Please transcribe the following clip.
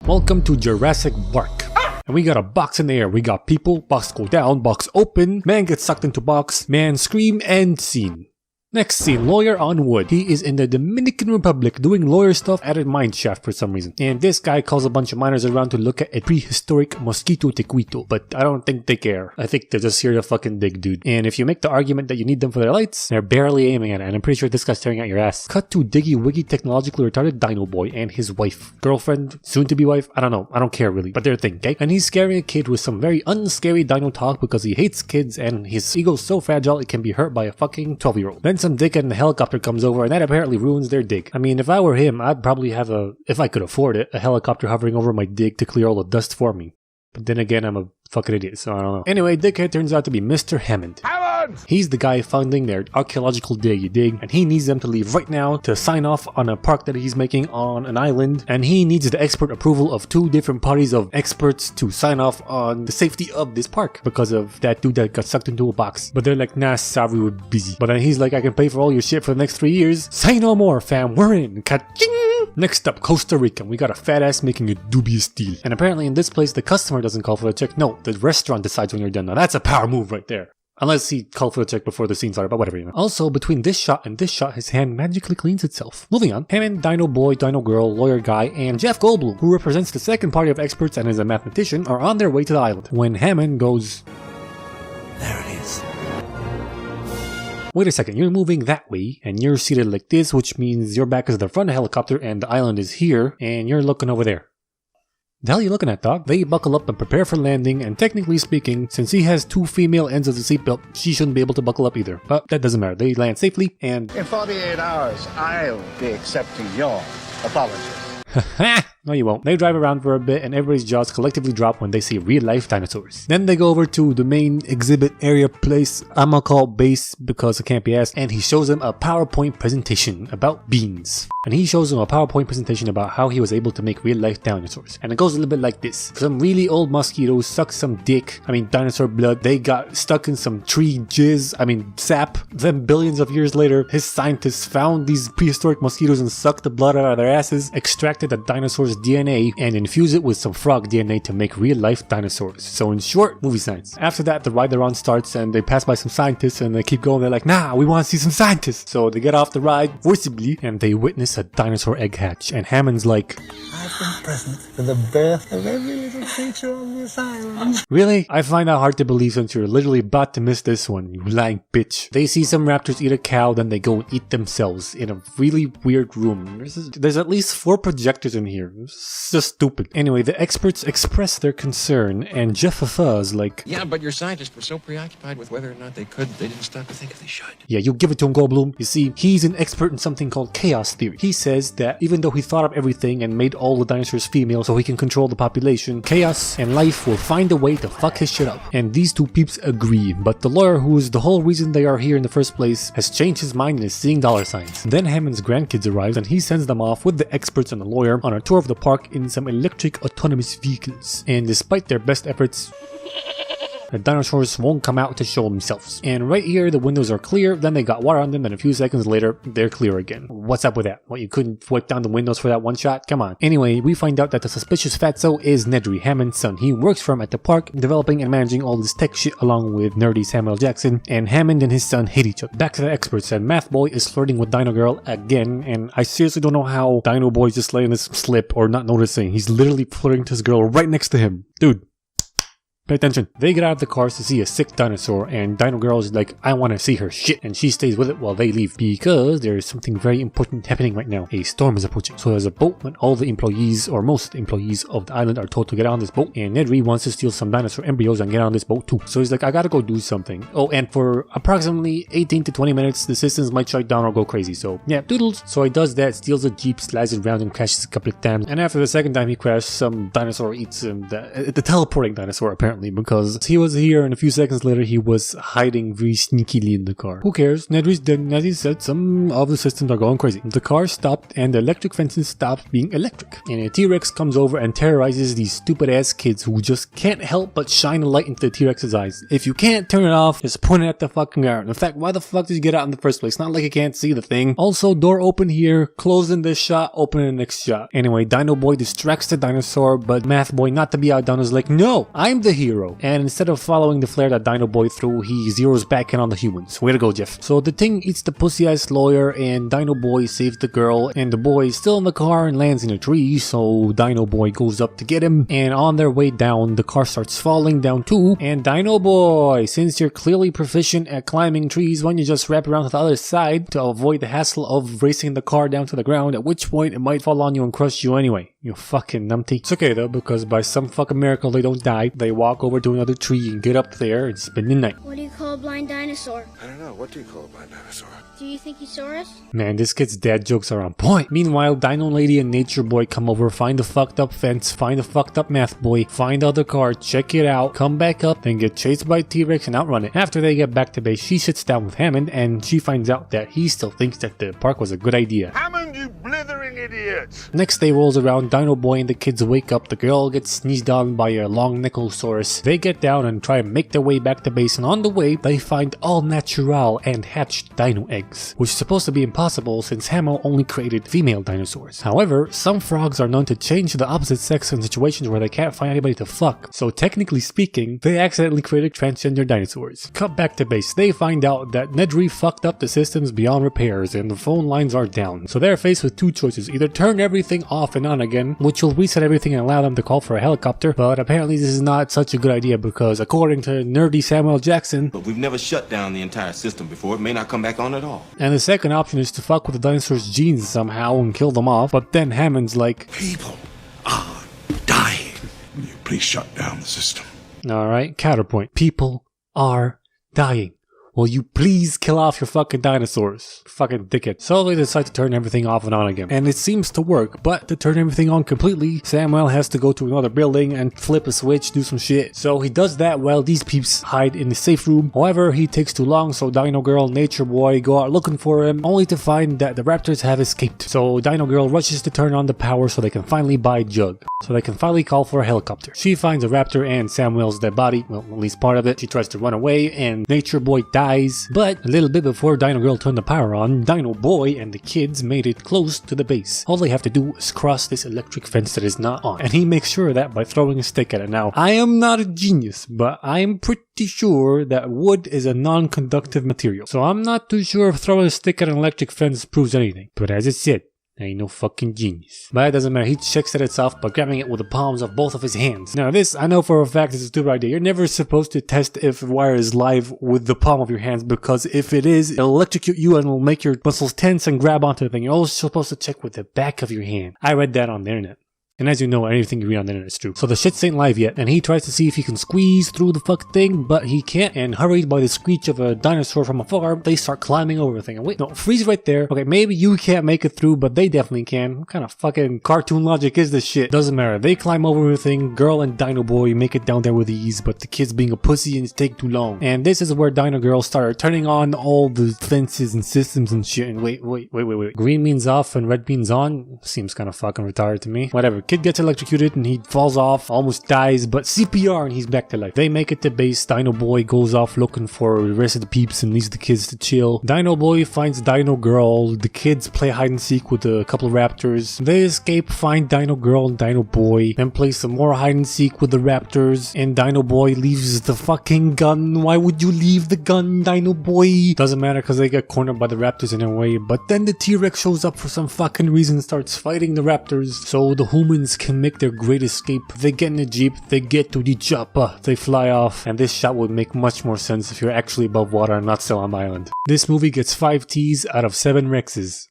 Welcome to Jurassic Bark. And we got a box in the air. We got people, box go down, box open, man gets sucked into box, man scream, and scene. Next scene, lawyer on wood. He is in the Dominican Republic doing lawyer stuff at a mine shaft for some reason. And this guy calls a bunch of miners around to look at a prehistoric mosquito tequito. But I don't think they care. I think they're just here to fucking dig, dude. And if you make the argument that you need them for their lights, they're barely aiming at it. And I'm pretty sure this guy's staring at your ass. Cut to Diggy Wiggy technologically retarded Dino Boy and his wife. Girlfriend? Soon to be wife? I don't know. I don't care really. But they're a thing, okay? And he's scaring a kid with some very unscary dino talk because he hates kids and his ego's so fragile it can be hurt by a fucking 12-year-old. Then some dickhead in the helicopter comes over and that apparently ruins their dig. I mean, if I were him, I'd probably have if I could afford it, a helicopter hovering over my dig to clear all the dust for me. But then again, I'm a fucking idiot, so I don't know. Anyway, dickhead turns out to be Mr. Hammond. He's the guy funding their archaeological dig, you dig? And he needs them to leave right now to sign off on a park that he's making on an island. And he needs the expert approval of 2 different parties of experts to sign off on the safety of this park because of that dude that got sucked into a box. But they're like, nah, sorry, we're busy. But then he's like, I can pay for all your shit for the next 3 years. Say no more, fam, we're in. Ka-ching! Next up, Costa Rica. We got a fat ass making a dubious deal. And apparently in this place, the customer doesn't call for the check. No, the restaurant decides when you're done. Now that's a power move right there. Unless he called for the check before the scene started, but whatever, you know. Also, between this shot and this shot, his hand magically cleans itself. Moving on, Hammond, Dino Boy, Dino Girl, Lawyer Guy, and Jeff Goldblum, who represents the second party of experts and is a mathematician, are on their way to the island. When Hammond goes... There it is. Wait a second, you're moving that way, and you're seated like this, which means your back is the front of the helicopter, and the island is here, and you're looking over there. The hell are you looking at, dog? They buckle up and prepare for landing, and technically speaking, since he has 2 female ends of the seatbelt, she shouldn't be able to buckle up either. But that doesn't matter. They land safely, and... In 48 hours, I'll be accepting your apologies. No, you won't. They drive around for a bit and everybody's jaws collectively drop when they see real-life dinosaurs. Then they go over to the main exhibit area place, I'm gonna call base because it can't be asked, and he shows them a PowerPoint presentation about beans. And he shows them a PowerPoint presentation about how he was able to make real-life dinosaurs. And it goes a little bit like this. Some really old mosquitoes sucked some dinosaur blood. They got stuck in some tree jizz, sap. Then billions of years later, his scientists found these prehistoric mosquitoes and sucked the blood out of their asses, extracted the dinosaur's DNA, and infused it with some frog DNA to make real-life dinosaurs. So in short, movie science. After that, the ride they're on starts and they pass by some scientists and they keep going. They're like, nah, we want to see some scientists. So they get off the ride forcibly and they witness a dinosaur egg hatch. And Hammond's like, I've been present for the birth of every little creature on this island. Really? I find that hard to believe since you're literally about to miss this one, you lying bitch. They see some raptors eat a cow, then they go and eat themselves in a really weird room. There's at least 4 projectors in here. It's just stupid. Anyway, the experts express their concern, and Jeff is like, yeah, but your scientists were so preoccupied with whether or not they could, they didn't stop to think if they should. Yeah, you give it to him, Goldblum. You see, he's an expert in something called chaos theory. He says that even though he thought of everything and made all the dinosaurs female so he can control the population, chaos and life will find a way to fuck his shit up. And these 2 peeps agree, but the lawyer, who is the whole reason they are here in the first place, has changed his mind and is seeing dollar signs. Then Hammond's grandkids arrive and he sends them off with the experts and the lawyer on a tour of the park in some electric autonomous vehicles. And despite their best efforts, the dinosaurs won't come out to show themselves. And right here, the windows are clear, then they got water on them, and a few seconds later, they're clear again. What's up with that? What, you couldn't wipe down the windows for that one shot? Come on. Anyway, we find out that the suspicious fatso is Nedry, Hammond's son. He works for him at the park, developing and managing all this tech shit along with nerdy Samuel Jackson, and Hammond and his son hate each other. Back to the experts, and Math Boy is flirting with Dino Girl again, and I seriously don't know how Dino Boy's just letting this slip or not noticing. He's literally flirting to his girl right next to him. Dude. Pay attention. They get out of the cars to see a sick dinosaur, and Dino Girl is like, I want to see her shit, and she stays with it while they leave because there is something very important happening right now. A storm is approaching. So there's a boat when all the employees, or most employees of the island, are told to get on this boat, and Nedry wants to steal some dinosaur embryos and get on this boat too. So he's like, I gotta go do something. Oh, and for approximately 18 to 20 minutes, the systems might shut down or go crazy, so yeah, doodles. So he does that, steals a jeep, slides it around and crashes a couple of times, and after the second time he crashed, some dinosaur eats him, the teleporting dinosaur apparently apparently, because he was here and a few seconds later he was hiding very sneakily in the car. Who cares? Nedry's dead, and as he said, some of the systems are going crazy. The car stopped and the electric fences stopped being electric. And a T-Rex comes over and terrorizes these stupid ass kids who just can't help but shine a light into the T-Rex's eyes. If you can't turn it off, just point it at the fucking ground. In fact, why the fuck did you get out in the first place? Not like you can't see the thing. Also, door open here, close in this shot, open in the next shot. Anyway, Dino Boy distracts the dinosaur, but Math Boy, not to be outdone, is like, no, I'm the hero. And instead of following the flare that Dino Boy threw, he zeroes back in on the humans. Way to go, Jeff. So the thing eats the pussy-ass lawyer, and Dino Boy saves the girl, and the boy is still in the car and lands in a tree, so Dino Boy goes up to get him, and on their way down, the car starts falling down too, and Dino Boy, since you're clearly proficient at climbing trees, why don't you just wrap around to the other side to avoid the hassle of racing the car down to the ground, at which point it might fall on you and crush you anyway. You fucking numpty. It's okay though, because by some fucking miracle they don't die. They walk over to another tree and get up there and spend the night. What do you call a blind dinosaur? I don't know. What do you call a blind dinosaur? Do you think he saw us? Man, this kid's dad jokes are on point. Meanwhile, Dino Lady and Nature Boy come over, find the fucked up fence, find the fucked up Math Boy, find the other car, check it out, come back up, then get chased by T-Rex and outrun it. After they get back to base, she sits down with Hammond and she finds out that he still thinks that the park was a good idea. Hammond, you blithering idiot! Next day rolls around, Dino Boy and the kids wake up, the girl gets sneezed on by a long Nickelosaurus. They get down and try and make their way back to base, and on the way, they find all natural and hatched dino eggs, which is supposed to be impossible since Hamo only created female dinosaurs. However, some frogs are known to change to the opposite sex in situations where they can't find anybody to fuck, so technically speaking, they accidentally created transgender dinosaurs. Cut back to base, they find out that Nedry fucked up the systems beyond repairs and the phone lines are down, so they're faced with two choices: either turn everything off and on again, which will reset everything and allow them to call for a helicopter, but apparently this is not such a good idea because according to nerdy Samuel Jackson, but we've never shut down the entire system before, it may not come back on at all. And the second option is to fuck with the dinosaurs' genes somehow and kill them off, but then Hammond's like, People are dying. Will you please shut down the system? alright, counterpoint. People are dying. Will you please kill off your fucking dinosaurs? Fucking dickhead. So they decide to turn everything off and on again. And it seems to work, but to turn everything on completely, Samuel has to go to another building and flip a switch, do some shit. So he does that while these peeps hide in the safe room. However, he takes too long, so Dino Girl and Nature Boy go out looking for him, only to find that the raptors have escaped. So Dino Girl rushes to turn on the power so they can finally buy Jug. So they can finally call for a helicopter. She finds a raptor and Samuel's dead body, well, at least part of it. She tries to run away and Nature Boy dies. But a little bit before Dino Girl turned the power on, Dino Boy and the kids made it close to the base. All they have to do is cross this electric fence that is not on. And he makes sure of that by throwing a stick at it. Now, I am not a genius, but I am pretty sure that wood is a non-conductive material. So I'm not too sure if throwing a stick at an electric fence proves anything. But as it said, I ain't no fucking genius. But it doesn't matter, he checks at itself by grabbing it with the palms of both of his hands. Now this, I know for a fact, is a stupid idea. You're never supposed to test if a wire is live with the palm of your hands, because if it is, it'll electrocute you and it'll make your muscles tense and grab onto the thing. You're always supposed to check with the back of your hand. I read that on the internet. And as you know, anything you read on the internet is true. So the shits ain't live yet, and he tries to see if he can squeeze through the fuck thing, but he can't, and hurried by the screech of a dinosaur from afar, they start climbing over the thing. And wait, no, freeze right there. Okay, maybe you can't make it through, but they definitely can. What kind of fucking cartoon logic is this shit? Doesn't matter. They climb over the thing, Girl and Dino Boy make it down there with ease, but the kid's being a pussy and it's taking too long. And this is where Dino Girl started turning on all the fences and systems and shit. And wait. Green means off and red means on? Seems kind of fucking retarded to me. Whatever. Kid gets electrocuted and he falls off, almost dies, but CPR and he's back to life. They make it to base. Dino Boy goes off looking for the rest of the peeps and leaves the kids to chill. Dino Boy finds Dino Girl. The kids play hide and seek with a couple of raptors. They escape, find Dino Girl and Dino Boy, then play some more hide and seek with the raptors, and Dino Boy leaves the fucking gun. Why would you leave the gun, Dino Boy? Doesn't matter because they get cornered by the raptors in a way, but then the T-Rex shows up for some fucking reason, starts fighting the raptors, so the humans can make their great escape. They get in the jeep, they get to the chopper, they fly off, and this shot would make much more sense if you're actually above water and not still on the island. This movie gets 5 T's out of 7 Rexes.